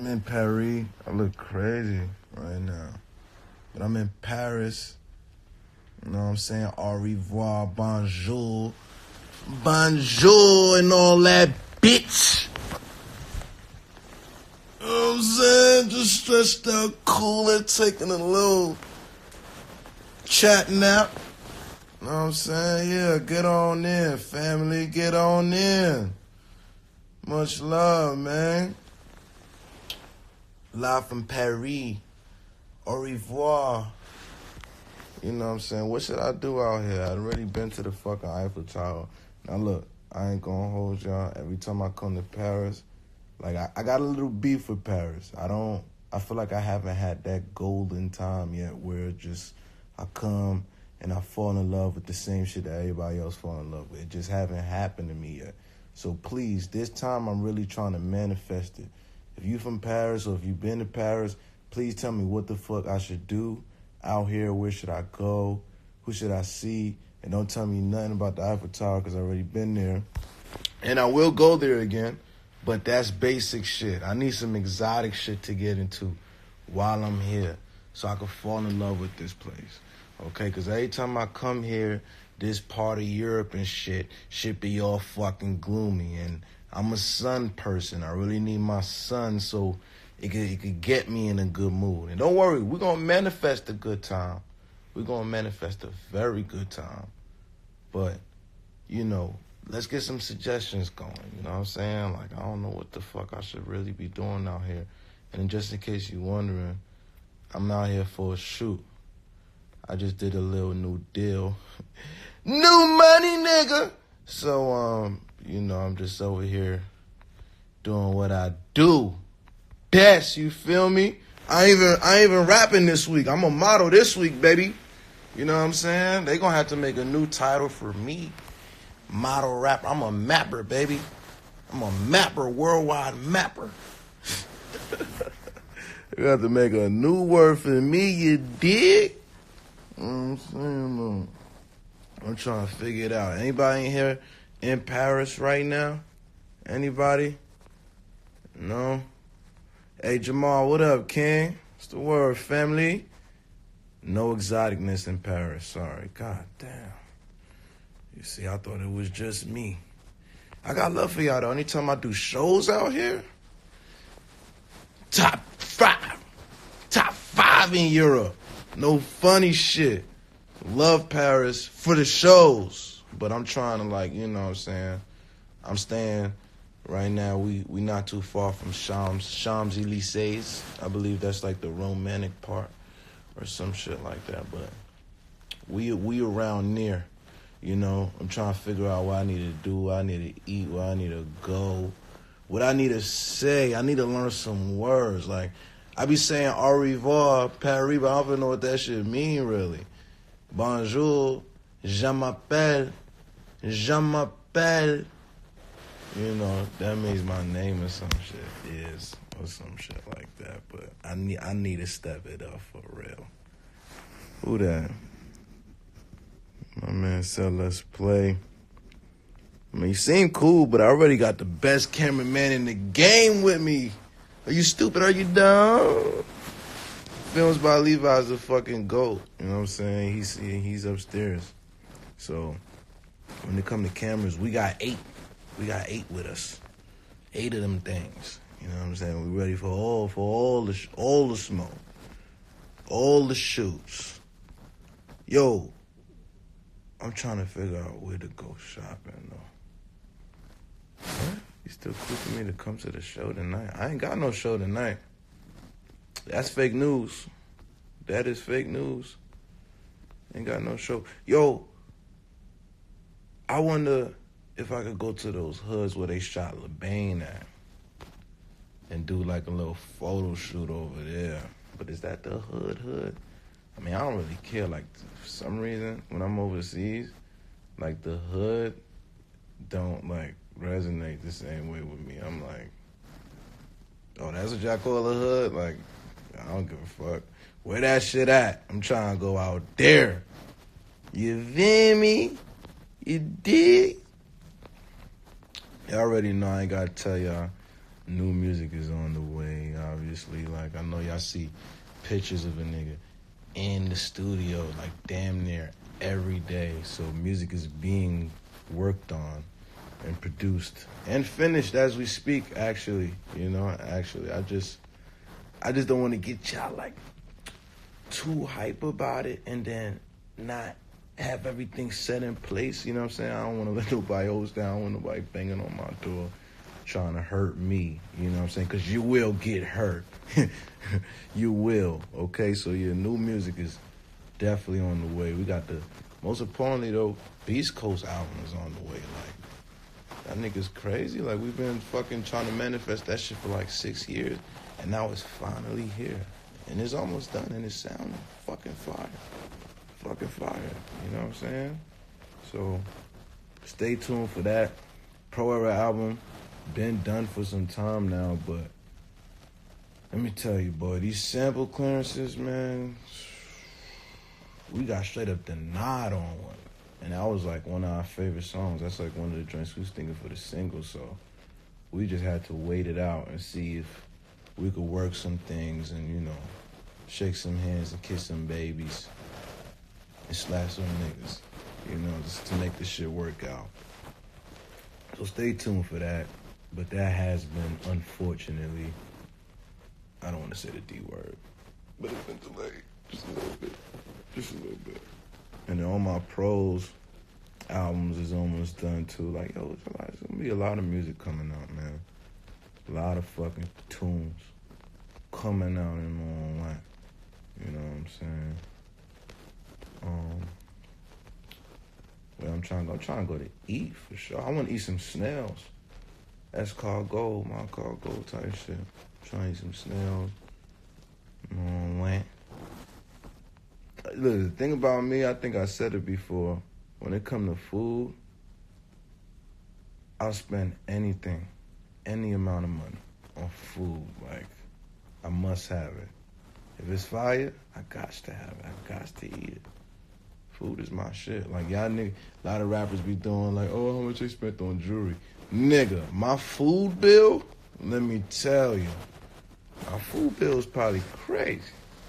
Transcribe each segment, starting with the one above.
in Paris. I look crazy right now. But I'm in Paris. You know what I'm saying? Au revoir, bonjour. Bonjour and all that, bitch. You know what I'm saying? Just stretched out, cooler, taking a little chat nap. You know what I'm saying? Yeah, get on in, family. Get on in. Much love, man. Live from Paris. Au revoir. You know what I'm saying? What should I do out here? I've already been to the fucking Eiffel Tower. Now look, I ain't gonna hold y'all. Every time I come to Paris, like I got a little beef with Paris. I feel like I haven't had that golden time yet where just I come and I fall in love with the same shit that everybody else fall in love with. It just haven't happened to me yet. So please, this time I'm really trying to manifest it. If you from Paris or if you've been to Paris, please tell me what the fuck I should do out here. Where should I go? Who should I see? And don't tell me nothing about the Eiffel Tower because I've already been there. And I will go there again, but that's basic shit. I need some exotic shit to get into while I'm here so I can fall in love with this place. Okay? Because every time I come here, this part of Europe and shit be all fucking gloomy. And I'm a sun person. I really need my sun so it could get me in a good mood. And don't worry, we're going to manifest a good time. We're going to manifest a very good time. But, you know, let's get some suggestions going. You know what I'm saying? Like, I don't know what the fuck I should really be doing out here. And just in case you're wondering, I'm out here for a shoot. I just did a little new deal. New money, nigga! So, you know, I'm just over here doing what I do. Best, you feel me? I ain't even rapping this week. I'm a model this week, baby. You know what I'm saying? They gonna have to make a new title for me. Model rapper. I'm a mapper, baby. I'm a mapper, worldwide mapper. You have to make a new word for me, you dig? You know what I'm saying? I'm trying to figure it out. Anybody in here in Paris right now? Anybody? No? Hey, Jamal, what up, King? What's the word, family? No exoticness in Paris, sorry. God damn. You see, I thought it was just me. I got love for y'all, though. Anytime I do shows out here, top five in Europe. No funny shit. Love Paris for the shows. But I'm trying to, like, you know what I'm saying? I'm staying right now. We not too far from Champs-Élysées. I believe that's like the romantic part or some shit like that. But we around near. You know, I'm trying to figure out what I need to do, what I need to eat, where I need to go, what I need to say. I need to learn some words. Like, I be saying au revoir, Paris, but I don't even know what that shit mean, really. Bonjour, je m'appelle. You know, that means my name or some shit is, or some shit like that. But I need to step it up for real. Who that? My man said, let's play. I mean, you seem cool, but I already got the best cameraman in the game with me. Are you stupid? Are you dumb? Films by Levi's the fucking GOAT. You know what I'm saying? He's upstairs. So when it come to cameras, we got 8. We got 8 with us. 8 of them things. You know what I'm saying? We ready for all the smoke. All the shoots. Yo, I'm trying to figure out where to go shopping, though. What? You still cool for me to come to the show tonight? I ain't got no show tonight. That's fake news. That is fake news. Ain't got no show. Yo, I wonder if I could go to those hoods where they shot LeBane at and do like a little photo shoot over there. But is that the hood? I mean, I don't really care. Like, for some reason, when I'm overseas, like, the hood don't, like, resonate the same way with me. I'm like, oh, that's what y'all call a hood? Like, I don't give a fuck. Where that shit at? I'm trying to go out there. You feel me? You dig? Y'all already know I ain't got to tell y'all. new music is on the way, obviously. Like, I know y'all see pictures of a nigga in the studio, like, damn near every day. So music is being worked on and produced and finished as we speak, actually. You know, actually, I just don't want to get y'all, like, too hype about it and then not have everything set in place. You know what I'm saying? I don't want to let nobody else down. I don't want nobody banging on my door trying to hurt me. You know what I'm saying? Because you will get hurt. You will. Okay? So your new music is definitely on the way. We got the, most importantly though, Beast Coast album is on the way. Like, that nigga's crazy. Like, we've been fucking trying to manifest that shit for like 6 years, and now it's finally here. And it's almost done, and it's sounding fucking fire. Fucking fire. You know what I'm saying? So, stay tuned for that. Pro Era album, been done for some time now, but let me tell you, boy, these sample clearances, man, we got straight up denied on one. And that was like one of our favorite songs. That's like one of the joints we was thinking for the single, so we just had to wait it out and see if we could work some things and, you know, shake some hands and kiss some babies and slap some niggas, you know, just to make this shit work out. So stay tuned for that. But that has been, unfortunately, I don't want to say the D word, but it's been delayed just a little bit. Just a little bit. And then all my pros albums is almost done too. Like, yo, there's gonna be a lot of music coming out, man. A lot of fucking tunes coming out in online. You know what I'm saying? Well, I'm trying to go to eat for sure. I want to eat some snails. That's called gold, my called gold type shit. I'm trying to eat some snails. Look, the thing about me, I think I said it before. When it comes to food, I'll spend anything, any amount of money on food. Like, I must have it. If it's fire, I got to have it. I got to eat it. Food is my shit. Like, y'all niggas, a lot of rappers be doing like, oh, how much they spent on jewelry. Nigga, my food bill, let me tell you, my food bill is probably crazy.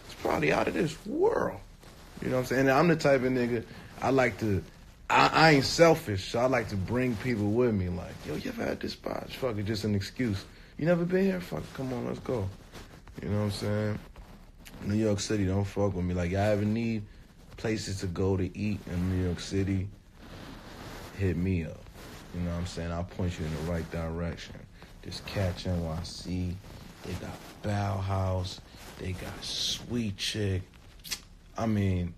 It's probably out of this world. You know what I'm saying? And I'm the type of nigga, I ain't selfish, so I like to bring people with me. Like, yo, you ever had this spot? Fuck it, just an excuse. You never been here? Fuck it, come on, let's go. You know what I'm saying? New York City, don't fuck with me. Like, y'all ever need places to go to eat in New York City, hit me up. You know what I'm saying? I'll point you in the right direction. There's Catch NYC. They got Bauhaus. They got Sweet Chick. I mean,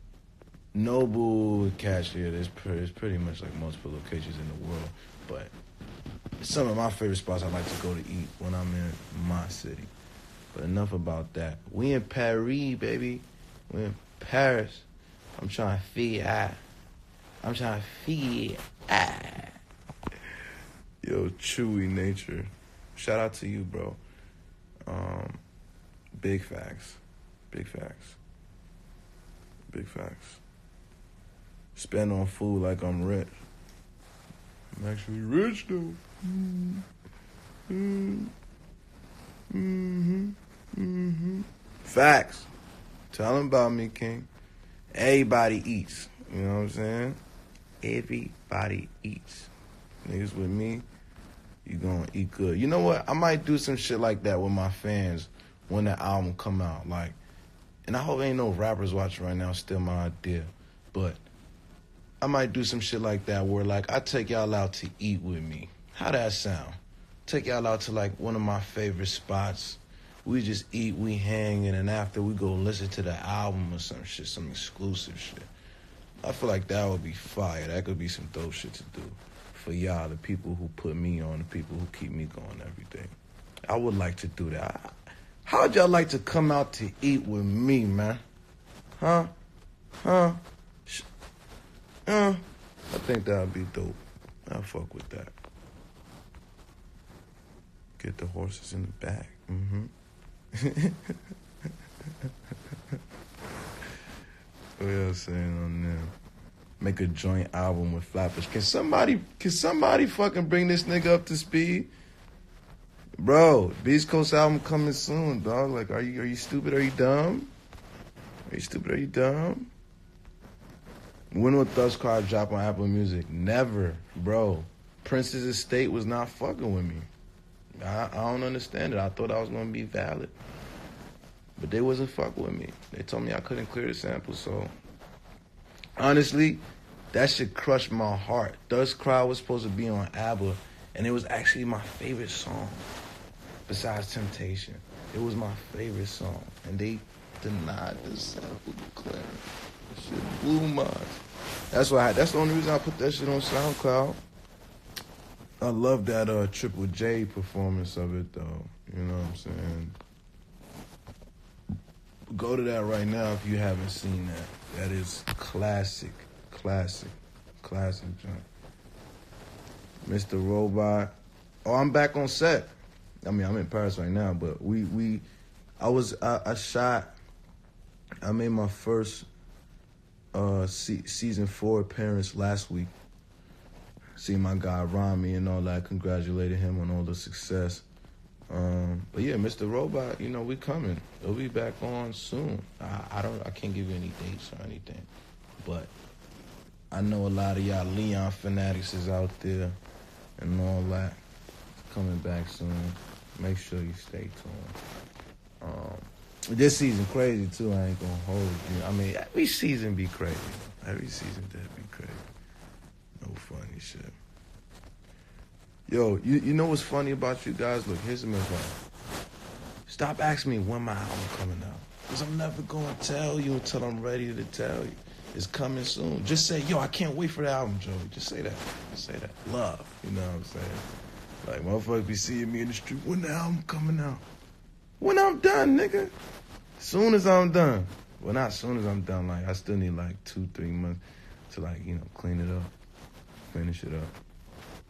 Noble, Catch here. There's pretty much like multiple locations in the world. But some of my favorite spots I like to go to eat when I'm in my city. But enough about that. We in Paris, baby. We in Paris. I'm trying to figure out. Yo, Chewy Nature. Shout out to you, bro. Big facts. Big facts. Big facts. Spend on food like I'm rich. I'm actually rich, though. Facts. Tell them about me, King. Everybody eats. You know what I'm saying? Everybody eats. Niggas with me, you gonna eat good. You know what? I might do some shit like that with my fans when the album come out. Like, and I hope ain't no rappers watching right now, still my idea. But I might do some shit like that where, like, I take y'all out to eat with me. How that sound? Take y'all out to, like, one of my favorite spots. We just eat, we hang, and then after we go listen to the album or some shit, some exclusive shit. I feel like that would be fire. That could be some dope shit to do for y'all, the people who put me on, the people who keep me going every day. I would like to do that. How'd y'all like to come out to eat with me, man? Huh? I think that would be dope. I'll fuck with that. Get the horses in the back. What else saying on them? Make a joint album with Flatbush. Can somebody fucking bring this nigga up to speed? Bro, Beast Coast album coming soon, dog. Like, are you stupid? Are you dumb? Are you stupid? Are you dumb? When will Thus Cry drop on Apple Music? Never, bro. Prince's estate was not fucking with me. I don't understand it. I thought I was gonna be valid, but they wasn't fucking with me. They told me I couldn't clear the sample. So honestly, that shit crushed my heart. Thus Cry was supposed to be on ABBA, and it was actually my favorite song. Besides Temptation, it was my favorite song, and they denied the sample clearance. That shit blew my mind. That's the only reason I put that shit on SoundCloud. I love that Triple J performance of it, though. You know what I'm saying? Go to that right now if you haven't seen that. That is classic joint. Mr. Robot. Oh, I'm back on set. I mean, I'm in Paris right now, but I made my first season 4 appearance last week. See my guy Rami and all that. Congratulated him on all the success. But yeah, Mr. Robot, you know, we coming. It'll be back on soon. I can't give you any dates or anything, but I know a lot of y'all Leon fanatics is out there and all that. Coming back soon. Make sure you stay tuned. This season crazy too. I ain't gonna hold you. I mean, every season be crazy. Every season did be crazy. No funny shit. Yo, you know what's funny about you guys? Look, here's some advice. Stop asking me when my album coming out, because I'm never gonna tell you until I'm ready to tell you. It's coming soon. Just say, yo, I can't wait for the album, Joey. Just say that. Just say that. Love. You know what I'm saying? Like, motherfuckers be seeing me in the street. When the album coming out? When I'm done, nigga. Soon as I'm done. Well, not soon as I'm done. Like, I still need like 2-3 months to, like, you know, clean it up, finish it up.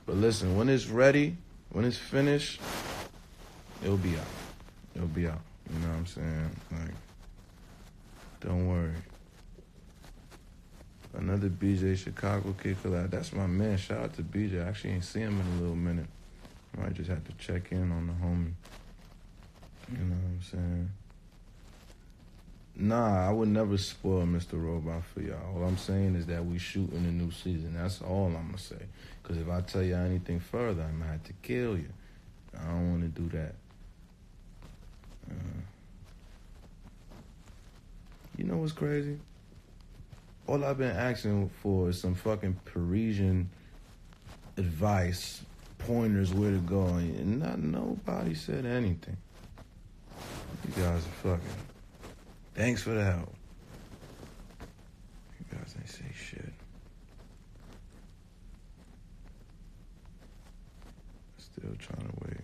But listen, when it's ready, when it's finished, it'll be out. It'll be out. You know what I'm saying? Like, don't worry. Another BJ Chicago kid collab. That's my man. Shout out to BJ. I actually ain't seen him in a little minute. I might just have to check in on the homie. You know what I'm saying? Nah, I would never spoil Mr. Robot for y'all. All I'm saying is that we shooting a new season. That's all I'm going to say. Because if I tell you anything further, I might have to kill you. I don't want to do that. You know what's crazy? All I've been asking for is some fucking Parisian advice, pointers where to go, and not nobody said anything. You guys are fucking. Thanks for the help. You guys ain't say shit. Still trying to wait.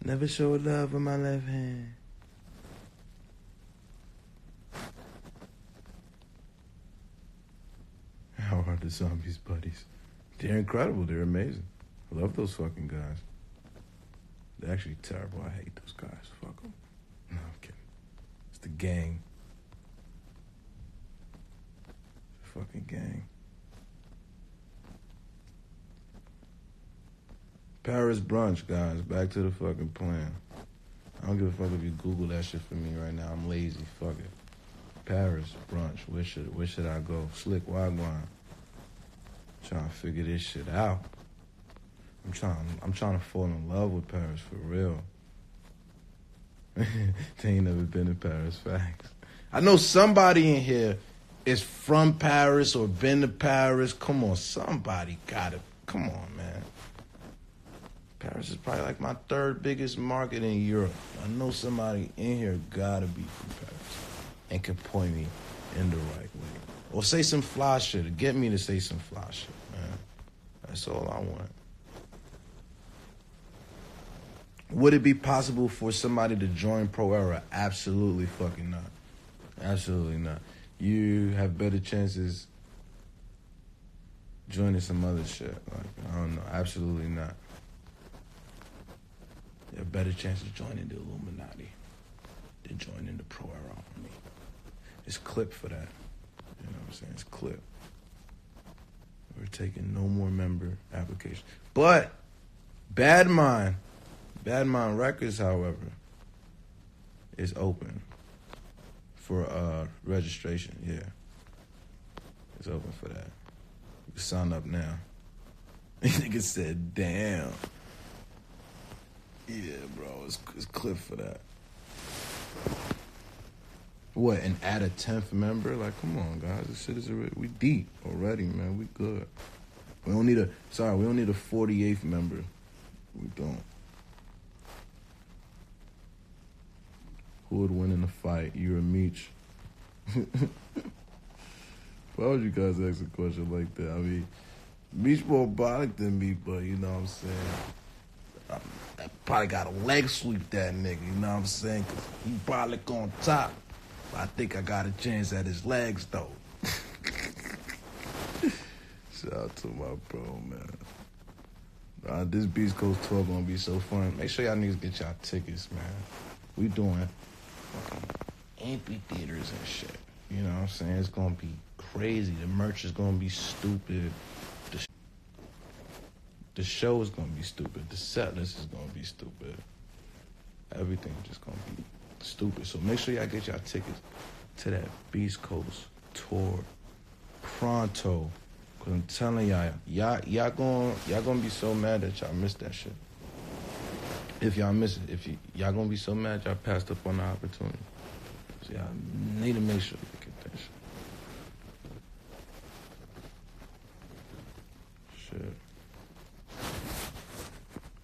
Never show love with my left hand. How are the Zombies buddies? They're incredible. They're amazing. I love those fucking guys. They're actually terrible. I hate those guys. Fuck them. No, I'm kidding. It's the gang. It's the fucking gang. Paris brunch, guys. Back to the fucking plan. I don't give a fuck if you Google that shit for me right now. I'm lazy. Fuck it. Paris brunch. Where should I go? Slick Wagwan. Trying to figure this shit out. I'm trying to fall in love with Paris for real. They ain't never been to Paris, facts. I know somebody in here is from Paris or been to Paris. Come on, somebody gotta. Come on, man. Paris is probably like my 3rd biggest market in Europe. I know somebody in here gotta be from Paris and can point me in the right way. Or say some fly shit. Get me to say some fly shit, man. That's all I want. Would it be possible for somebody to join Pro Era? Absolutely fucking not. Absolutely not. You have better chances joining some other shit. Like, I don't know. Absolutely not. You have better chances joining the Illuminati than joining the Pro Era Army. It's clip for that. You know what I'm saying? It's clip. We're taking no more member applications. But Bad Mind Records, however, is open for registration. Yeah, it's open for that. You can sign up now. Nigga said, damn. Yeah, bro, it's clip for that. What, and add a 10th member? Like, come on, guys. This shit is already, we deep already, man. We good. We don't need a 48th member. We don't. Who would win in a fight, you or Meech? Why would you guys ask a question like that? I mean, Meech more bonic than me, but you know what I'm saying? I probably got a leg sweep that nigga, you know what I'm saying? 'Cause he bonic on top. But I think I got a chance at his legs, though. Shout out to my bro, man. This Beast Coast tour gonna be so fun. Make sure y'all niggas get y'all tickets, man. We doing fucking amphitheaters and shit. You know what I'm saying? It's gonna be crazy. The merch is gonna be stupid. The show is gonna be stupid. The set list is gonna be stupid. Everything just gonna be stupid. So make sure y'all get y'all tickets to that Beast Coast tour pronto. Cause I'm telling y'all gonna be so mad that y'all missed that shit. If y'all miss it, y'all gonna be so mad y'all passed up on the opportunity. So y'all need to make sure you get that shit. Shit.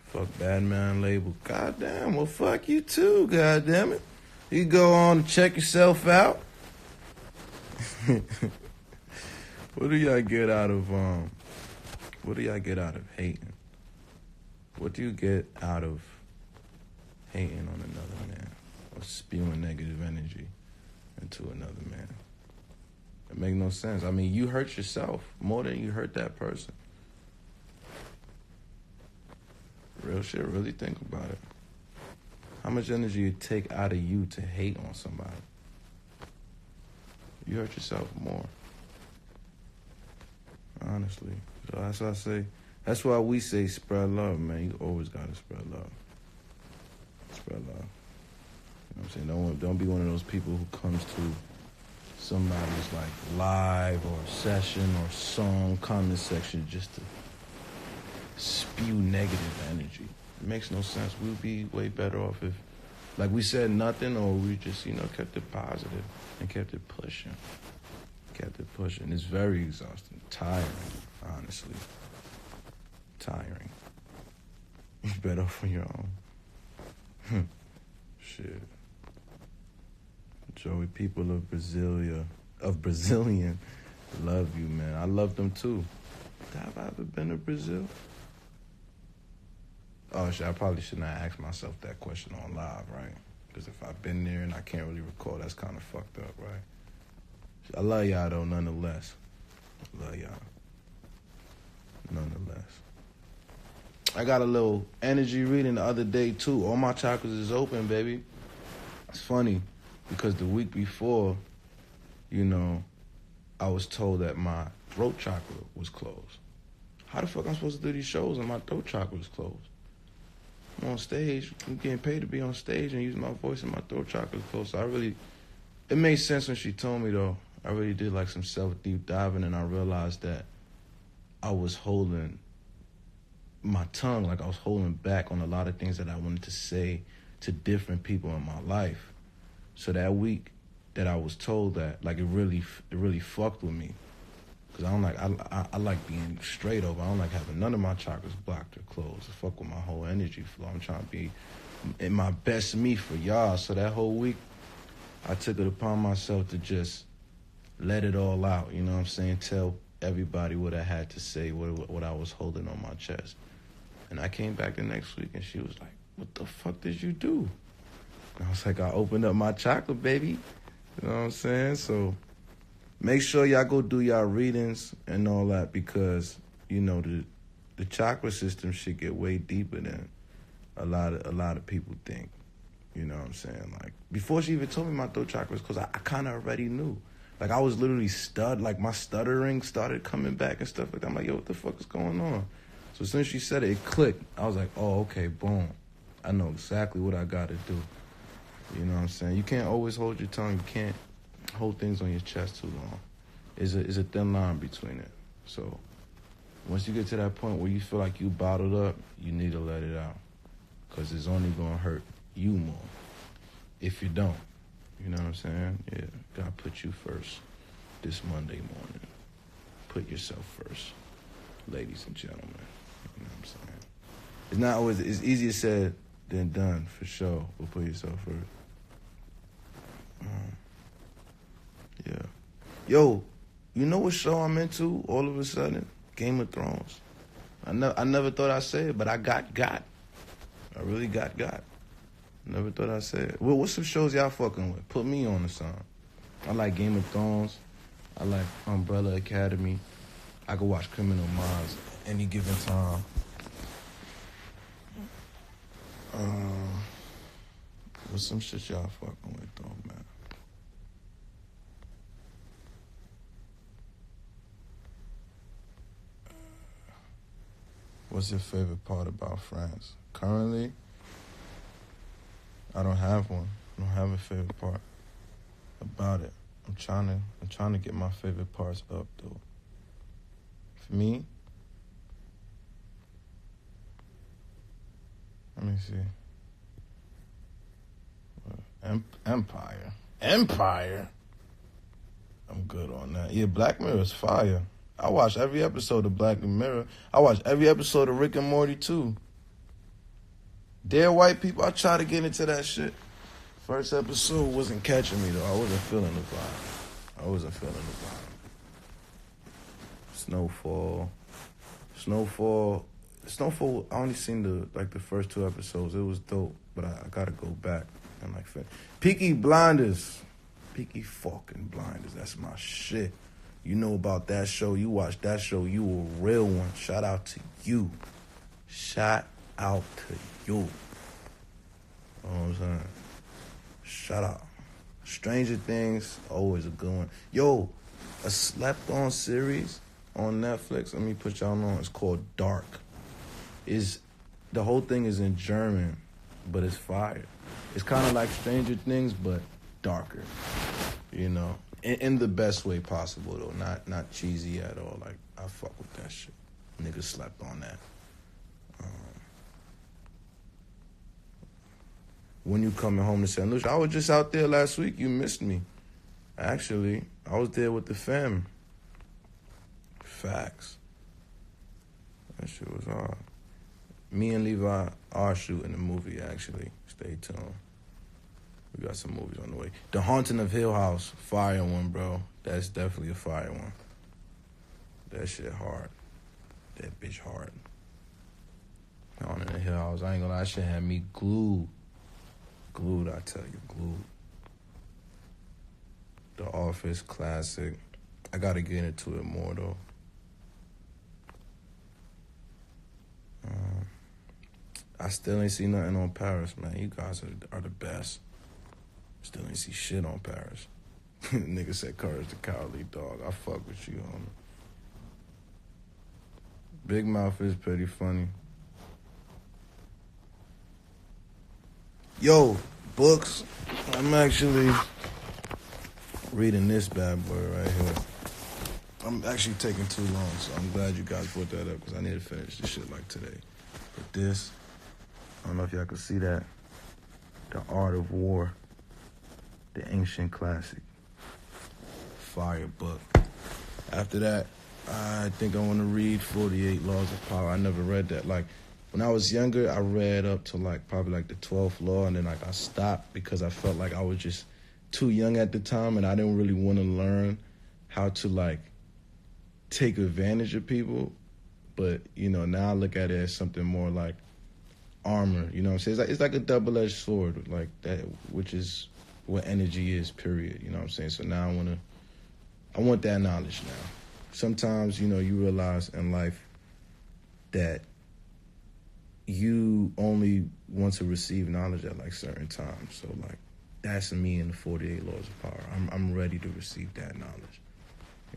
Fuck Batman label. Goddamn, well fuck you too, goddamn it. You go on and check yourself out. What do y'all get out of hating? What do you get out of hating on another man or spewing negative energy into another man? It makes no sense. I mean, you hurt yourself more than you hurt that person. Real shit, really think about it. How much energy it take out of you to hate on somebody? You hurt yourself more. Honestly. So that's why I say, that's why we say spread love, man. You always gotta spread love. Spread love. You know what I'm saying? Don't be one of those people who comes to somebody's like live or session or song comment section just to spew negative energy. It makes no sense. We'd be way better off if, like we said, nothing, or we just, kept it positive and kept it pushing. It's very exhausting. Tiring, honestly. Tiring. You're better off on your own. Shit. Joey, people of Brazilian, love you, man. I love them too. Have I ever been to Brazil? Oh, shit, I probably should not ask myself that question on live, right? Because if I've been there and I can't really recall, that's kind of fucked up, right? I love y'all, though, nonetheless. Love y'all. Nonetheless. I got a little energy reading the other day, too. All my chakras is open, baby. It's funny, because the week before, I was told that my throat chakra was closed. How the fuck am I supposed to do these shows and my throat chakra is closed? I'm on stage. I'm getting paid to be on stage and use my voice and my throat chakra is closed. So it made sense when she told me, though. I really did like some self-deep diving, and I realized that I was holding my tongue, like I was holding back on a lot of things that I wanted to say to different people in my life. So that week that I was told that, like it really fucked with me. Cause I like being straight over. I don't like having none of my chakras blocked or closed. It fuck with my whole energy flow. I'm trying to be in my best me for y'all. So that whole week, I took it upon myself to just let it all out. You know what I'm saying? Tell everybody what I had to say, what I was holding on my chest. And I came back the next week and she was like, "What the fuck did you do?" And I was like, "I opened up my chakra, baby." You know what I'm saying? So make sure y'all go do y'all readings and all that, because, the chakra system should get way deeper than a lot of people think. You know what I'm saying? Like, before she even told me my throat chakra was closed, I kind of already knew. Like, I was literally like, my stuttering started coming back and stuff like that. I'm like, yo, what the fuck is going on? So as soon as she said it, it clicked. I was like, oh, okay, boom. I know exactly what I got to do. You know what I'm saying? You can't always hold your tongue. You can't hold things on your chest too long. It's a thin line between it. So once you get to that point where you feel like you bottled up, you need to let it out. Because it's only going to hurt you more if you don't. You know what I'm saying? Yeah, God put you first this Monday morning. Put yourself first, ladies and gentlemen. You know what I'm saying? It's not always, it's easier said than done, for sure. But put yourself first. Yeah. Yo, you know what show I'm into all of a sudden? Game of Thrones. I never thought I'd say it, but I got. I really got. Never thought I'd say it. Well, what's some shows y'all fucking with? Put me on the song. I like Game of Thrones. I like Umbrella Academy. I could watch Criminal Minds any given time. What's some shit y'all fucking with though, man? What's your favorite part about France? Currently, I don't have one. I don't have a favorite part about it. I'm trying to get my favorite parts up though. For me, let me see. Empire. I'm good on that. Yeah, Black Mirror is fire. I watch every episode of Black Mirror. I watch every episode of Rick and Morty too. Dear white people, I try to get into that shit. First episode wasn't catching me though. I wasn't feeling the vibe. Snowfall. I only seen the first 2 episodes. It was dope, but I gotta go back and Peaky Blinders. Peaky fucking Blinders. That's my shit. You know about that show. You watch that show. You a real one. Shout out to you. You know what I'm saying? Shout out. Stranger Things, always a good one. Yo, a slept-on series on Netflix. Let me put y'all on. It's called Dark. The whole thing is in German, but it's fire. It's kind of like Stranger Things, but darker. You know, in the best way possible though. Not cheesy at all. Like, I fuck with that shit. Niggas slept on that. When you coming home to St. Lucia? I was just out there last week. You missed me. Actually, I was there with the fam. Facts. That shit was hard. Me and Levi are shooting a movie, actually. Stay tuned. We got some movies on the way. The Haunting of Hill House, fire one, bro. That's definitely a fire one. That shit hard. That bitch hard. Haunting of Hill House, I ain't gonna lie, that shit had me glued. Glued, I tell you, glued. The Office, classic. I gotta get into it more, though. I still ain't see nothing on Paris, man. You guys are the best. Still ain't see shit on Paris. Nigga said Courage the Cowardly Dog. I fuck with you, homie. Big Mouth is pretty funny. Yo, books. I'm actually reading this bad boy right here. I'm actually taking too long, so I'm glad you guys brought that up because I need to finish this shit like today. But this, I don't know if y'all can see that. The Art of War. The ancient classic. Fire book. After that, I think I want to read 48 Laws of Power. I never read that. Like, when I was younger, I read up to probably the 12th law, and then I stopped because I felt like I was just too young at the time, and I didn't really want to learn how to take advantage of people. But now I look at it as something more like armor. You know what I'm saying? It's like a double-edged sword, like that, which is what energy is. Period. You know what I'm saying? So now I want that knowledge now. Sometimes you realize in life that you only want to receive knowledge at certain times. So that's me in the 48 laws of power. I'm ready to receive that knowledge.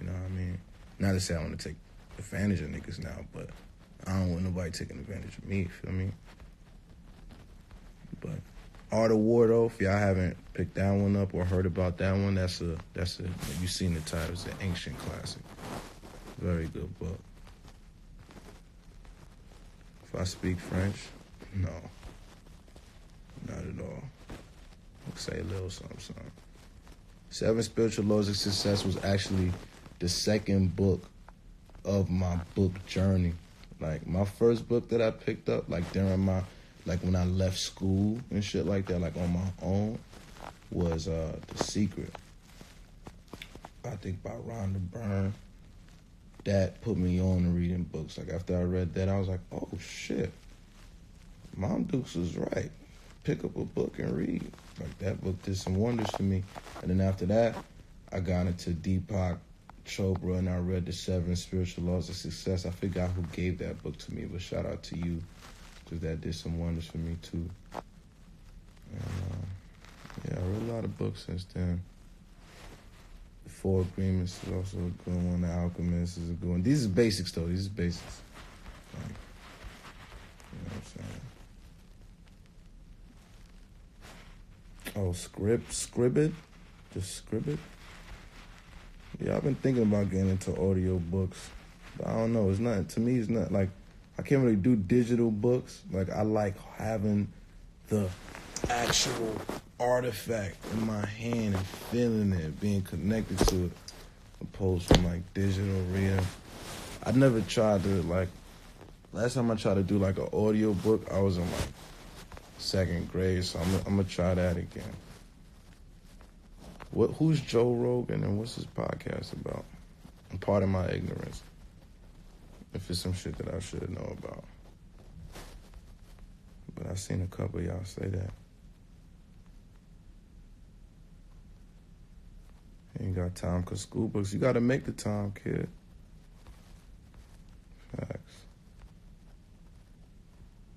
You know what I mean? Not to say I want to take advantage of niggas now, but I don't want nobody taking advantage of me, you feel me? But Art of War, though, if y'all haven't picked that one up or heard about that one, that's a you've seen the title, it's an ancient classic. Very good book. If I speak French, no. Not at all. I'll say a little something. 7 Spiritual Laws of Success was actually the second book of my book journey. Like, my first book that I picked up, like, during my, like, when I left school and shit like that, like, on my own, was The Secret. I think by Rhonda Byrne. That put me on to reading books. Like, after I read that, I was like, oh, shit. Mom Dukes was right. Pick up a book and read. Like, that book did some wonders for me. And then after that, I got into Deepak Chopra, and I read the 7 Spiritual Laws of Success. I forgot who gave that book to me, but shout out to you, because that did some wonders for me, too. And, yeah, I read a lot of books since then. The 4 Agreements is also a good one. The Alchemist is a good one. These are basics, though. These are basics. Like, you know what I'm saying? Oh, Scribd? Just Scribd? Yeah, I've been thinking about getting into audio books. But I don't know. It's not, to me, it's not like, I can't really do digital books. Like, I like having the actual artifact in my hand and feeling it, being connected to it, opposed to, like, digital reading. I never tried to, like, last time I tried to do, like, an audio book, I was in, like, 2nd grade, so I'm gonna try that again. Who's Joe Rogan and what's his podcast about? Pardon my ignorance. If it's some shit that I should know about. But I've seen a couple of y'all say that. Ain't got time, because school books, you gotta make the time, kid. Facts.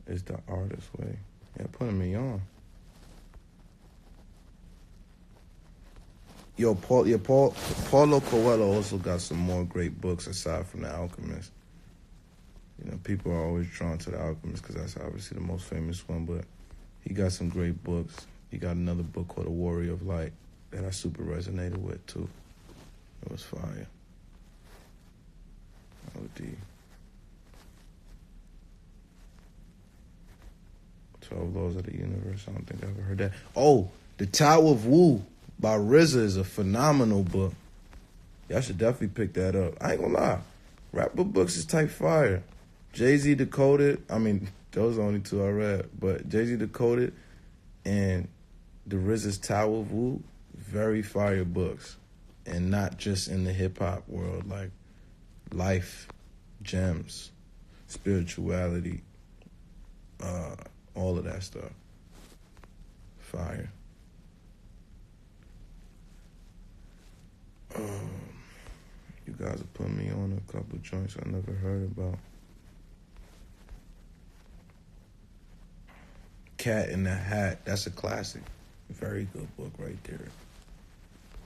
It's the artist way. Yeah, putting me on. Yo, Paulo Coelho also got some more great books aside from The Alchemist. You know, people are always drawn to The Alchemist because that's obviously the most famous one, but he got some great books. He got another book called A Warrior of Light that I super resonated with, too. It was fire. OD. 12 Laws of the Universe. I don't think I ever heard that. Oh, The Tower of Wu by RZA is a phenomenal book. Y'all should definitely pick that up. I ain't gonna lie. Rapper books is type fire. Jay-Z Decoded. I mean, those are the only 2 I read. But Jay-Z Decoded and the RZA's Tower of Wu, very fire books. And not just in the hip-hop world. Like, life, gems, spirituality, all of that stuff. Fire. You guys are putting me on a couple joints I never heard about. Cat in the Hat, that's a classic. Very good book right there.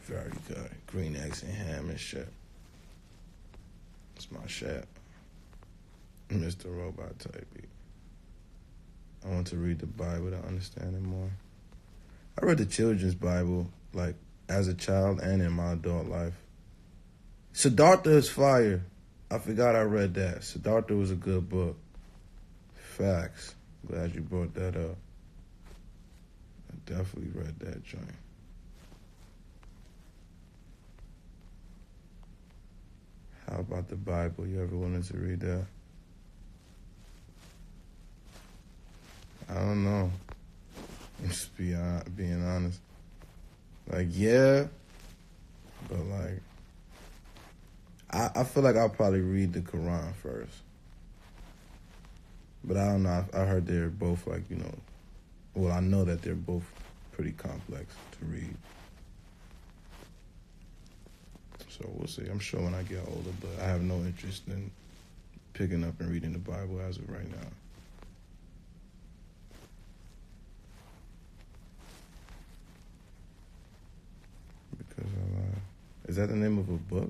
Very good. Green eggs and ham and shit. It's my shit. Mr. Robot type beat. I want to read the Bible to understand it more. I read the children's Bible, like, as a child and in my adult life. Siddhartha is fire. I forgot I read that. Siddhartha was a good book. Facts. Glad you brought that up. I definitely read that joint. How about the Bible? You ever wanted to read that? I don't know. Just being honest. Like, yeah, but like, I feel like I'll probably read the Quran first. But I don't know. I heard they're both like, you know, well, I know that they're both pretty complex to read. So we'll see. I'm sure when I get older, but I have no interest in picking up and reading the Bible as of right now. Is that the name of a book?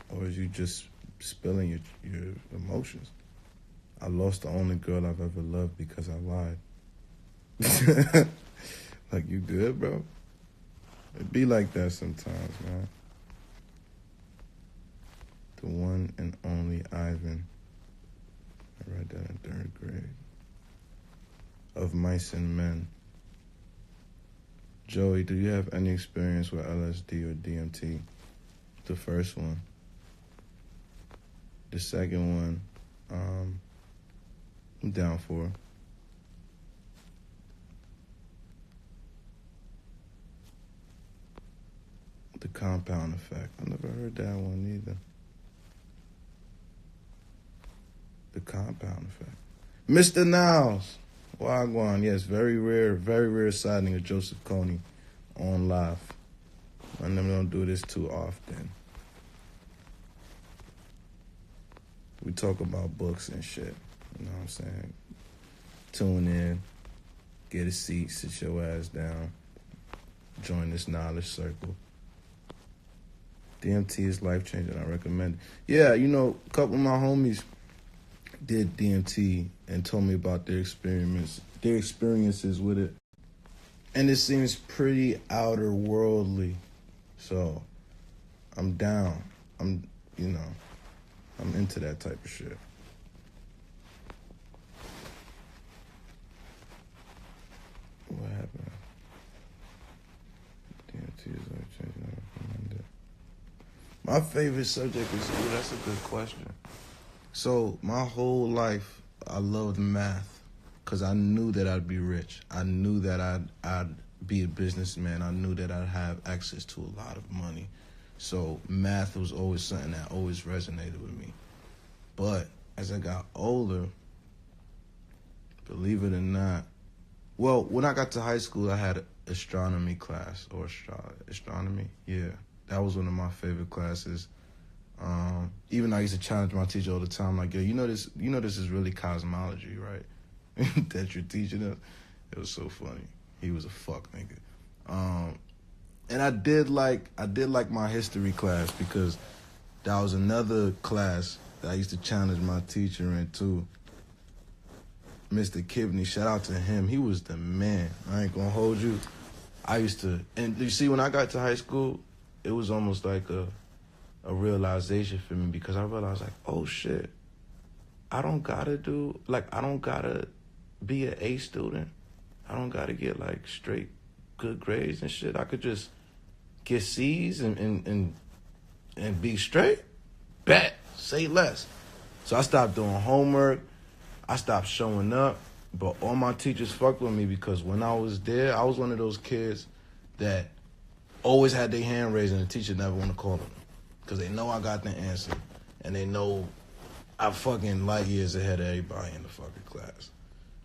Or is you just spilling your emotions? I lost the only girl I've ever loved because I lied. Like, you good, bro? It be like that sometimes, man. The one and only Ivan. I read that in 3rd grade. Of Mice and Men. Joey, do you have any experience with LSD or DMT? The first one. The second one, I'm down for. The compound effect. I never heard that one either. The compound effect. Mr. Niles. Wagwan, yes, very rare sighting of Joseph Kony on live. I never don't do this too often. We talk about books and shit. You know what I'm saying? Tune in, get a seat, sit your ass down, join this knowledge circle. DMT is life-changing. I recommend it. Yeah, you know, a couple of my homies did DMT and told me about their experiences with it. And it seems pretty outer worldly. So I'm down. I'm into that type of shit. What happened? DMT is life-changing. I recommend it. My favorite subject is, that's a good question. So my whole life, I loved math because I knew that I'd be rich. I knew that I'd be a businessman. I knew that I'd have access to a lot of money. So math was always something that always resonated with me. But as I got older, believe it or not, well, when I got to high school, I had astronomy class, or astronomy. Yeah, that was one of my favorite classes. Even I used to challenge my teacher all the time, like, yo, you know this is really cosmology, right? That you're teaching us. It was so funny. He was a fuck nigga. And I did like my history class because that was another class that I used to challenge my teacher in too. Mr. Kibney, shout out to him. He was the man. I ain't gonna hold you. I used to, and you see, when I got to high school, it was almost like a realization for me because I realized, like, oh shit, I don't gotta be an A student. I don't gotta get like straight good grades and shit. I could just get C's and be straight. Bet, say less. So I stopped doing homework. I stopped showing up, but all my teachers fucked with me because when I was there, I was one of those kids that always had their hand raised and the teacher never want to call them because they know I got the answer and they know I'm fucking light years ahead of everybody in the fucking class.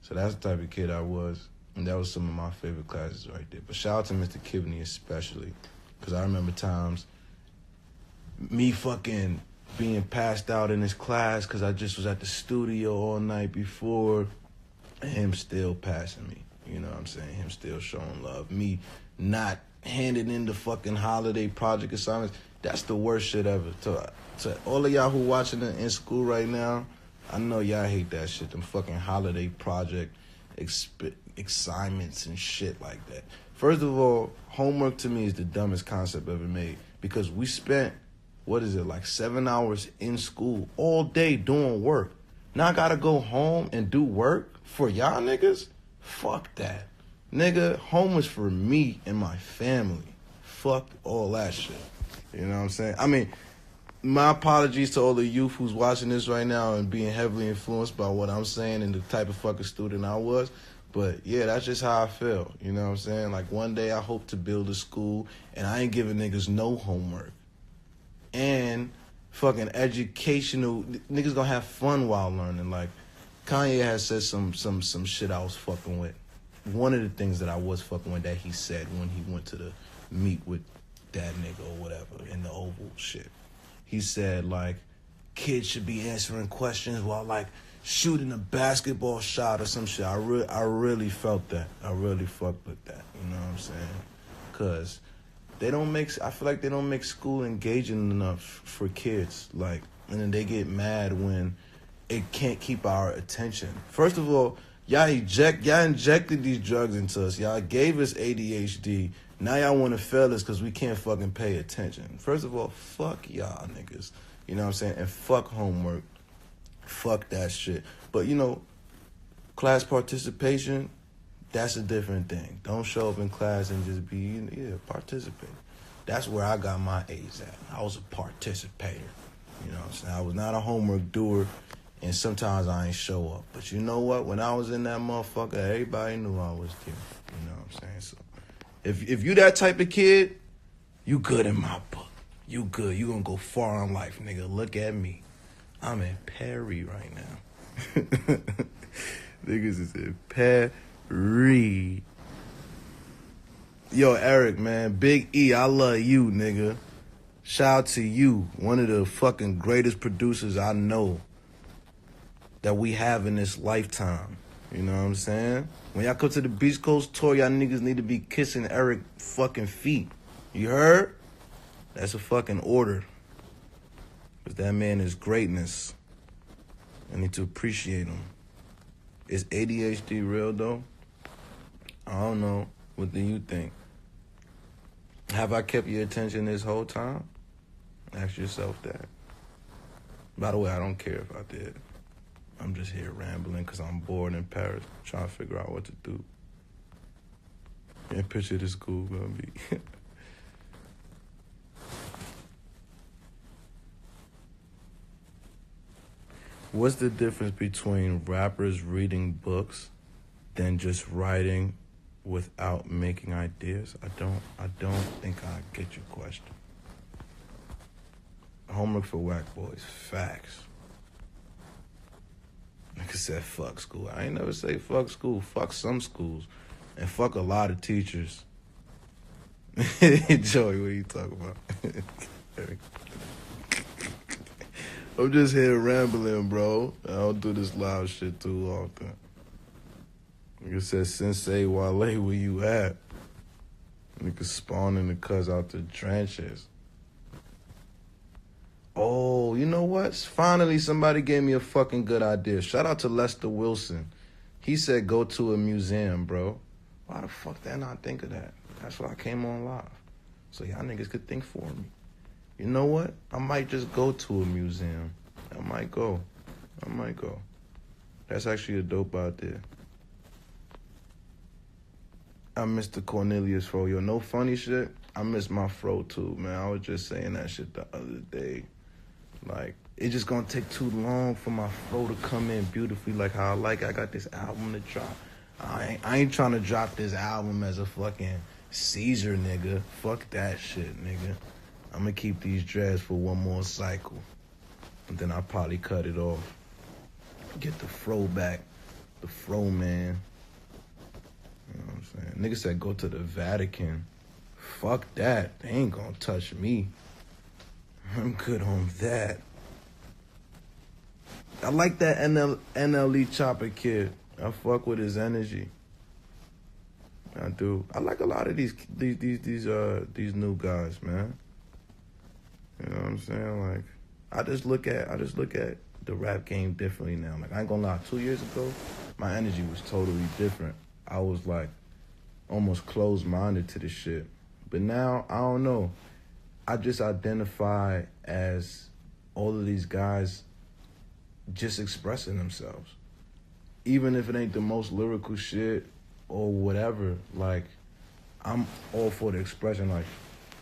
So that's the type of kid I was, and that was some of my favorite classes right there. But shout out to Mr. Kibney especially because I remember times me fucking being passed out in his class because I just was at the studio all night before, and him still passing me. You know what I'm saying? Him still showing love. Me not handing in the fucking holiday project assignments. That's the worst shit ever. To all of y'all who watching it in school right now, I know y'all hate that shit. Them fucking holiday project assignments and shit like that. First of all, homework to me is the dumbest concept ever made because we spent, like 7 hours in school all day doing work. Now I gotta go home and do work for y'all niggas? Fuck that. Nigga, home is for me and my family. Fuck all that shit. You know what I'm saying? I mean, my apologies to all the youth who's watching this right now and being heavily influenced by what I'm saying and the type of fucking student I was. But yeah, that's just how I feel. You know what I'm saying? Like one day I hope to build a school and I ain't giving niggas no homework. And fucking educational, niggas gonna have fun while learning. Like Kanye has said some shit I was fucking with. One of the things that I was fucking with that he said when he went to the meet with that nigga or whatever in the Oval shit. He said like kids should be answering questions while like shooting a basketball shot or some shit. I really felt that. I really fucked with that. You know what I'm saying? Cause I feel like they don't make school engaging enough for kids. Like, and then they get mad when it can't keep our attention. First of all, y'all injected these drugs into us. Y'all gave us ADHD. Now y'all want to fail us because we can't fucking pay attention. First of all, fuck y'all niggas. You know what I'm saying? And fuck homework. Fuck that shit. But, you know, class participation, that's a different thing. Don't show up in class and just be, participate. That's where I got my A's at. I was a participator. You know what I'm saying? I was not a homework doer, and sometimes I ain't show up. But you know what? When I was in that motherfucker, everybody knew I was there. You know what I'm saying? So if you that type of kid, you good in my book. You good. You gonna go far in life, nigga. Look at me. I'm in Perry right now. Niggas is in Perry. Yo, Eric, man. Big E, I love you, nigga. Shout out to you. One of the fucking greatest producers I know that we have in this lifetime. You know what I'm saying? When y'all come to the Beach Coast tour, y'all niggas need to be kissing Eric fucking feet. You heard? That's a fucking order. Because that man is greatness. I need to appreciate him. Is ADHD real, though? I don't know. What do you think? Have I kept your attention this whole time? Ask yourself that. By the way, I don't care if I did. I'm just here rambling because I'm bored in Paris, trying to figure out what to do. Can't picture this school gonna be. What's the difference between rappers reading books than just writing without making ideas? I don't think I get your question. Homework for whack boys. Facts. Nigga said fuck school. I ain't never say fuck school. Fuck some schools. And fuck a lot of teachers. Joey, what you talking about? I'm just here rambling, bro. I don't do this loud shit too often. Nigga said, Sensei Wale, where you at? Nigga spawning the cuz out the trenches. Oh, you know what? Finally, somebody gave me a fucking good idea. Shout out to Lester Wilson. He said go to a museum, bro. Why the fuck did I not think of that? That's why I came on live. So y'all niggas could think for me. You know what? I might just go to a museum. I might go. That's actually a dope idea. I miss the Cornelius fro. Yo, no funny shit. I miss my fro too, man. I was just saying that shit the other day. Like, it's just gonna take too long for my fro to come in beautifully like how I like it. I got this album to drop. I ain't trying to drop this album as a fucking Caesar, nigga. Fuck that shit, nigga. I'm gonna keep these dreads for one more cycle. And then I'll probably cut it off. Get the fro back. The fro, man. You know what I'm saying? Nigga said go to the Vatican. Fuck that. They ain't gonna touch me. I'm good on that. I like that NLE Chopper kid. I fuck with his energy. I do. I like a lot of these new guys, man. You know what I'm saying? Like, I just look at the rap game differently now. Like, I ain't gonna lie, 2 years ago, my energy was totally different. I was like almost closed-minded to the shit. But now, I don't know. I just identify as all of these guys just expressing themselves. Even if it ain't the most lyrical shit or whatever, like, I'm all for the expression. Like,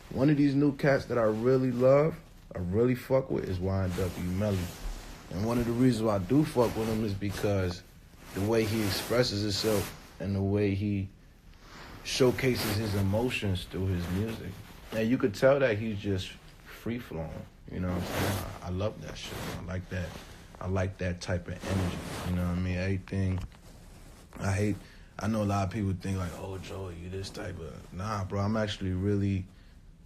one of these new cats that I really love, I really fuck with, is YNW Melly. And one of the reasons why I do fuck with him is because the way he expresses himself and the way he showcases his emotions through his music. And you could tell that he's just free-flowing, you know what I'm saying? I love that shit. I like that type of energy, you know what I mean? Everything, I know a lot of people think like, oh, Joey, you this type of, nah, bro, I'm actually really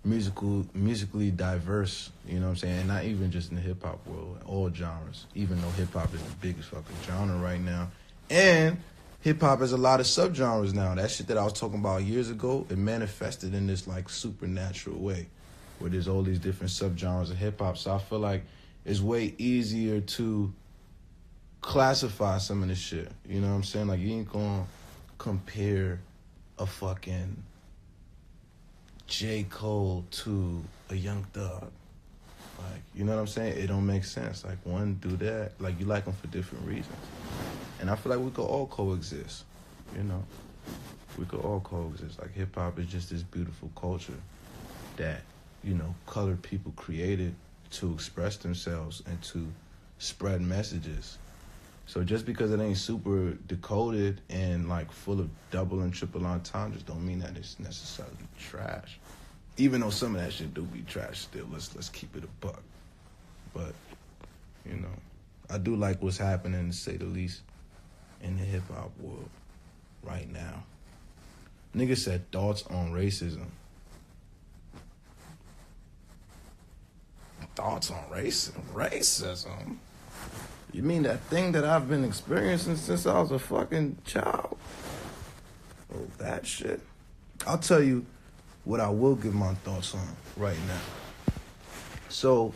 musically diverse, you know what I'm saying? And not even just in the hip-hop world, all genres, even though hip-hop is the biggest fucking genre right now. And hip-hop has a lot of subgenres now. That shit that I was talking about years ago, it manifested in this, like, supernatural way where there's all these different subgenres of hip-hop. So I feel like it's way easier to classify some of this shit. You know what I'm saying? Like, you ain't gonna compare a fucking J. Cole to a Young Thug. Like, you know what I'm saying? It don't make sense. Like, one do that. Like, you like them for different reasons. And I feel like we could all coexist, you know? We could all coexist. Like, hip-hop is just this beautiful culture that, you know, colored people created to express themselves and to spread messages. So just because it ain't super decoded and, like, full of double and triple entendres don't mean that it's necessarily trash. Even though some of that shit do be trash still, let's keep it a buck. But, you know, I do like what's happening, to say the least, in the hip-hop world right now. Nigga said thoughts on racism. Thoughts on racism? Racism? You mean that thing that I've been experiencing since I was a fucking child? Oh, that shit. I'll tell you what I will give my thoughts on right now. So,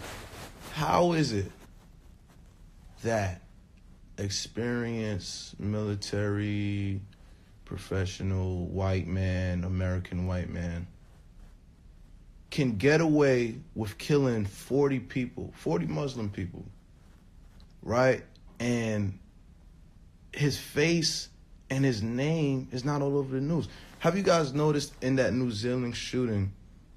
how is it that experienced military, professional white man, American white man, can get away with killing 40 people, 40 Muslim people, right? And his face and his name is not all over the news. Have you guys noticed in that New Zealand shooting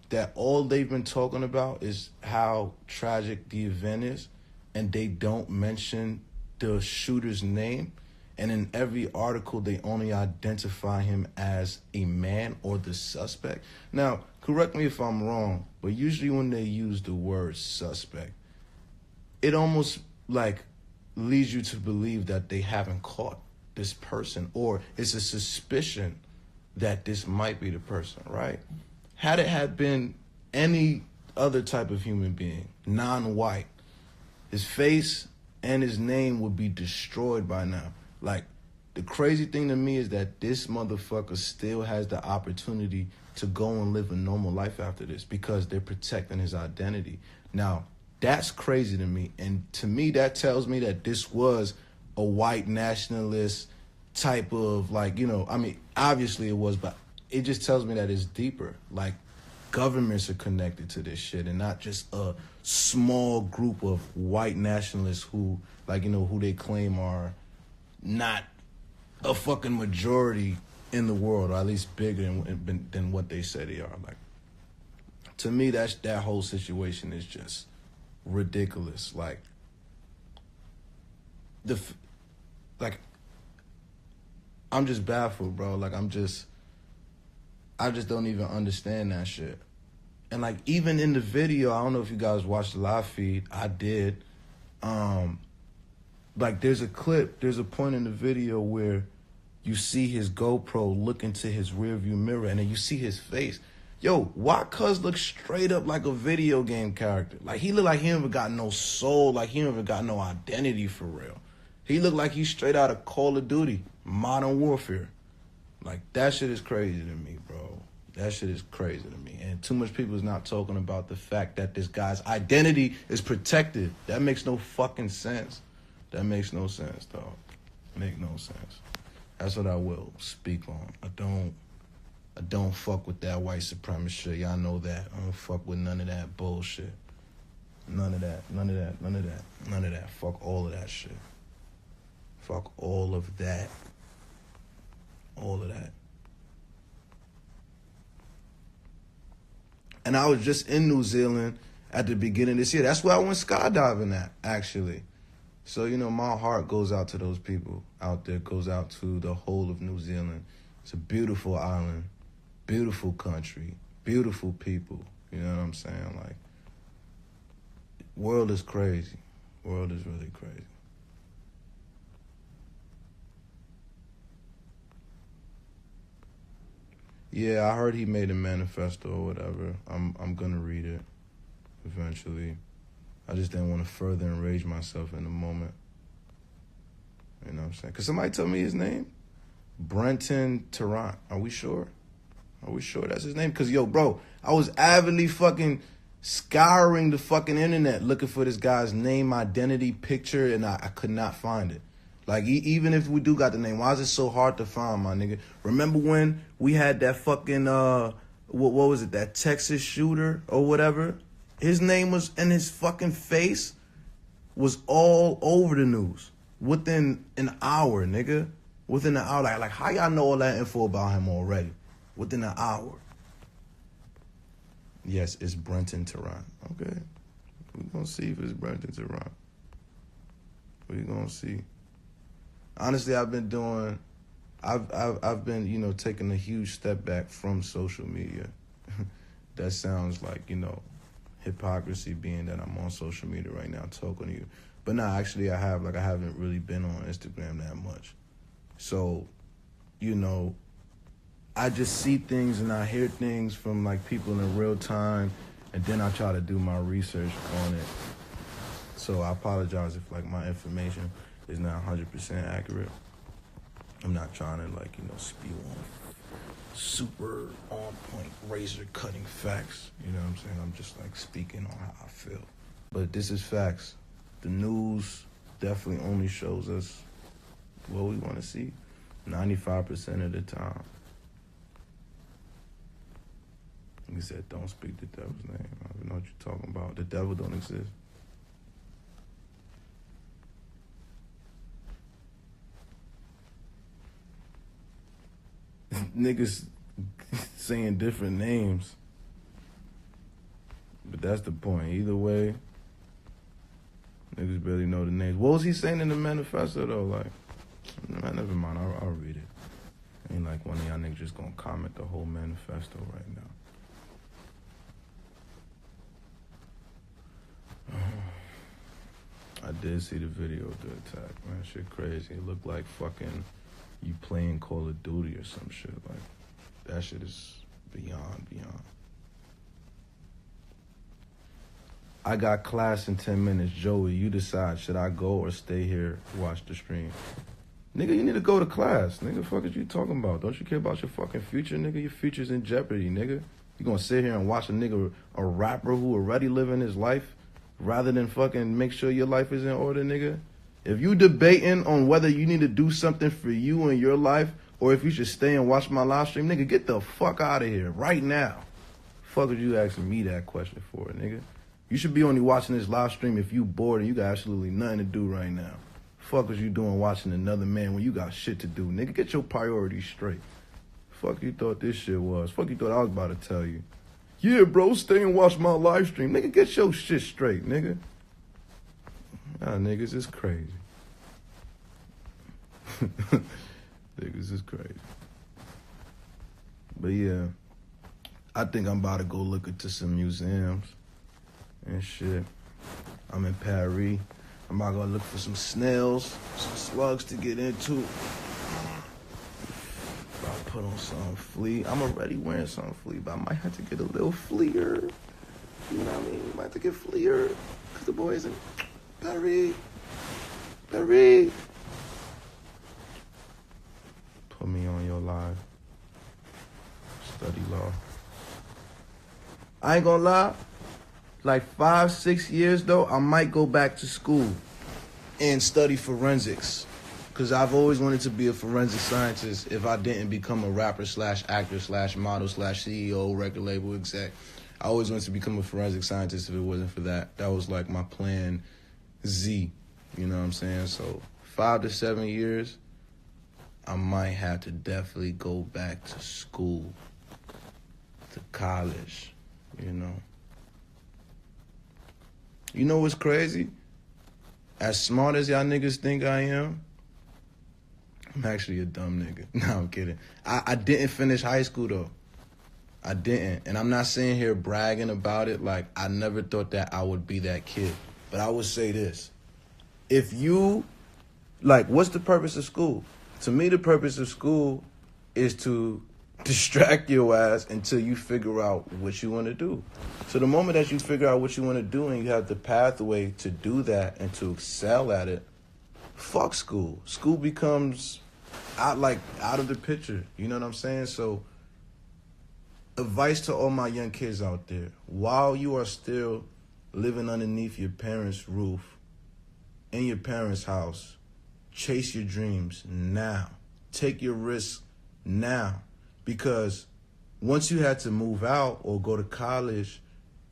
that all they've been talking about is how tragic the event is, and they don't mention the shooter's name? And in every article, they only identify him as a man or the suspect. Now, correct me if I'm wrong, but usually when they use the word suspect, it almost like leads you to believe that they haven't caught this person, or it's a suspicion that this might be the person, right? Had it had been any other type of human being, non-white, his face and his name would be destroyed by now. Like, the crazy thing to me is that this motherfucker still has the opportunity to go and live a normal life after this because they're protecting his identity. Now, that's crazy to me. And to me, that tells me that this was a white nationalist type of, like, you know, I mean, obviously it was, but it just tells me that it's deeper. Like, governments are connected to this shit and not just a small group of white nationalists who, like, you know, who they claim are not a fucking majority in the world, or at least bigger than what they say they are. Like, to me, that whole situation is just ridiculous. Like, I'm just baffled, bro. Like, I just don't even understand that shit. And, like, even in the video, I don't know if you guys watched the live feed. I did. Like, there's a point in the video where you see his GoPro look into his rearview mirror, and then you see his face. Yo, why Cuz look straight up like a video game character? Like, he look like he never got no soul, like he never got no identity for real. He look like he's straight out of Call of Duty, Modern Warfare. Like, that shit is crazy to me, bro. That shit is crazy to me. And too much people is not talking about the fact that this guy's identity is protected. That makes no fucking sense. That makes no sense, dog. Make no sense. That's what I will speak on. I don't fuck with that white supremacy shit. Y'all know that. I don't fuck with none of that bullshit. None of that. None of that. None of that. None of that. Fuck all of that shit. Fuck all of that. All of that. And I was just in New Zealand at the beginning of this year. That's where I went skydiving at, actually. So, you know, my heart goes out to those people out there, goes out to the whole of New Zealand. It's a beautiful island, beautiful country, beautiful people. You know what I'm saying? Like, world is crazy. World is really crazy. Yeah, I heard he made a manifesto or whatever. I'm gonna read it eventually. I just didn't want to further enrage myself in the moment. You know what I'm saying? Could somebody tell me his name? Brenton Tarrant. Are we sure? Are we sure that's his name? Because, yo, bro, I was avidly fucking scouring the fucking internet looking for this guy's name, identity, picture, and I could not find it. Like, even if we do got the name, why is it so hard to find, my nigga? Remember when we had that fucking, what was it, that Texas shooter or whatever? His name was, and his fucking face was all over the news within an hour, nigga. Within an hour. Like how y'all know all that info about him already? Within an hour. Yes, it's Brenton Tarrant. Okay. We're going to see if it's Brenton Tarrant. We're going to see. Honestly, I've been, you know, taking a huge step back from social media. That sounds like, you know, hypocrisy being that I'm on social media right now talking to you. But nah, actually I haven't really been on Instagram that much. So, you know, I just see things and I hear things from like people in real time, and then I try to do my research on it. So I apologize if like my information is not 100% accurate. I'm not trying to like, you know, spew on super on point razor cutting facts. You know what I'm saying? I'm just like speaking on how I feel. But this is facts. The news definitely only shows us what we want to see 95% of the time. He said, don't speak the devil's name. I don't know what you're talking about. The devil don't exist. Niggas saying different names. But that's the point. Either way, niggas barely know the names. What was he saying in the manifesto, though? Like, nah, never mind. I'll read it. Ain't like one of y'all niggas just gonna comment the whole manifesto right now. I did see the video of the attack, man. Shit crazy. It looked like fucking you playing Call of Duty or some shit. Like, that shit is beyond. I got class in 10 minutes. Joey, you decide. Should I go or stay here watch the stream? Nigga, you need to go to class. Nigga, fuck is you talking about? Don't you care about your fucking future, nigga? Your future's in jeopardy, nigga. You gonna sit here and watch a nigga, a rapper who already living his life, rather than fucking make sure your life is in order, nigga? If you debating on whether you need to do something for you in your life or if you should stay and watch my live stream, nigga, get the fuck out of here right now. Fuck are you asking me that question for, nigga? You should be only watching this live stream if you bored and you got absolutely nothing to do right now. Fuck is you doing watching another man when you got shit to do, nigga? Get your priorities straight. Fuck you thought this shit was. Fuck you thought I was about to tell you. Yeah, bro, stay and watch my live stream. Nigga, get your shit straight, nigga. Nah, niggas, it's crazy. Niggas is crazy. But yeah, I think I'm about to go look into some museums and shit. I'm in Paris. I'm about to go look for some snails, some slugs to get into. About to put on some flea. I'm already wearing some flea, but I might have to get a little fleer. You know what I mean? Might have to get fleer. Because the boys in Paris. Paris. Put me on your live. Study law. I ain't gonna lie. Like 5-6 years though, I might go back to school and study forensics. Cause I've always wanted to be a forensic scientist if I didn't become a rapper / actor / model / CEO, record label exec. I always wanted to become a forensic scientist if it wasn't for that. That was like my plan Z, you know what I'm saying? So 5 to 7 years, I might have to definitely go back to school, to college, you know. You know what's crazy? As smart as y'all niggas think I am, I'm actually a dumb nigga. No, I'm kidding. I didn't finish high school, though. I didn't. And I'm not sitting here bragging about it. Like, I never thought that I would be that kid. But I would say this. If you, like, what's the purpose of school? To me, the purpose of school is to distract your ass until you figure out what you want to do. So the moment that you figure out what you want to do and you have the pathway to do that and to excel at it, fuck school. School becomes out of the picture. You know what I'm saying? So, advice to all my young kids out there: while you are still living underneath your parents' roof, in your parents' house, chase your dreams now. Take your risks now, because once you had to move out or go to college,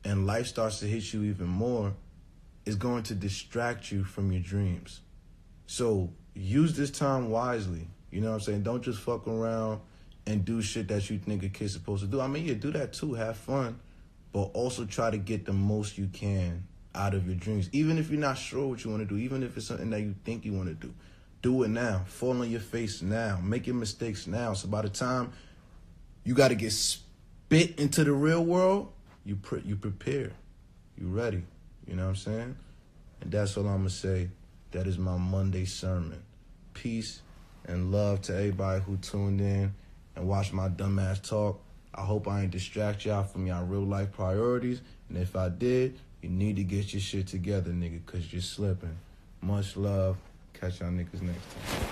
and life starts to hit you even more, it's going to distract you from your dreams. So use this time wisely. You know what I'm saying? Don't just fuck around and do shit that you think a kid's supposed to do. I mean, yeah, do that too. Have fun. But also try to get the most you can out of your dreams. Even if you're not sure what you want to do, even if it's something that you think you want to do it now. Fall on your face now. Make your mistakes now. So by the time you got to get spit into the real world, you prepare. You ready. You know what I'm saying? And that's all I'm going to say. That is my Monday sermon. Peace and love to everybody who tuned in and watched my dumbass talk. I hope I ain't distract y'all from y'all real life priorities. And if I did, you need to get your shit together, nigga, because you're slipping. Much love. Catch y'all niggas next time.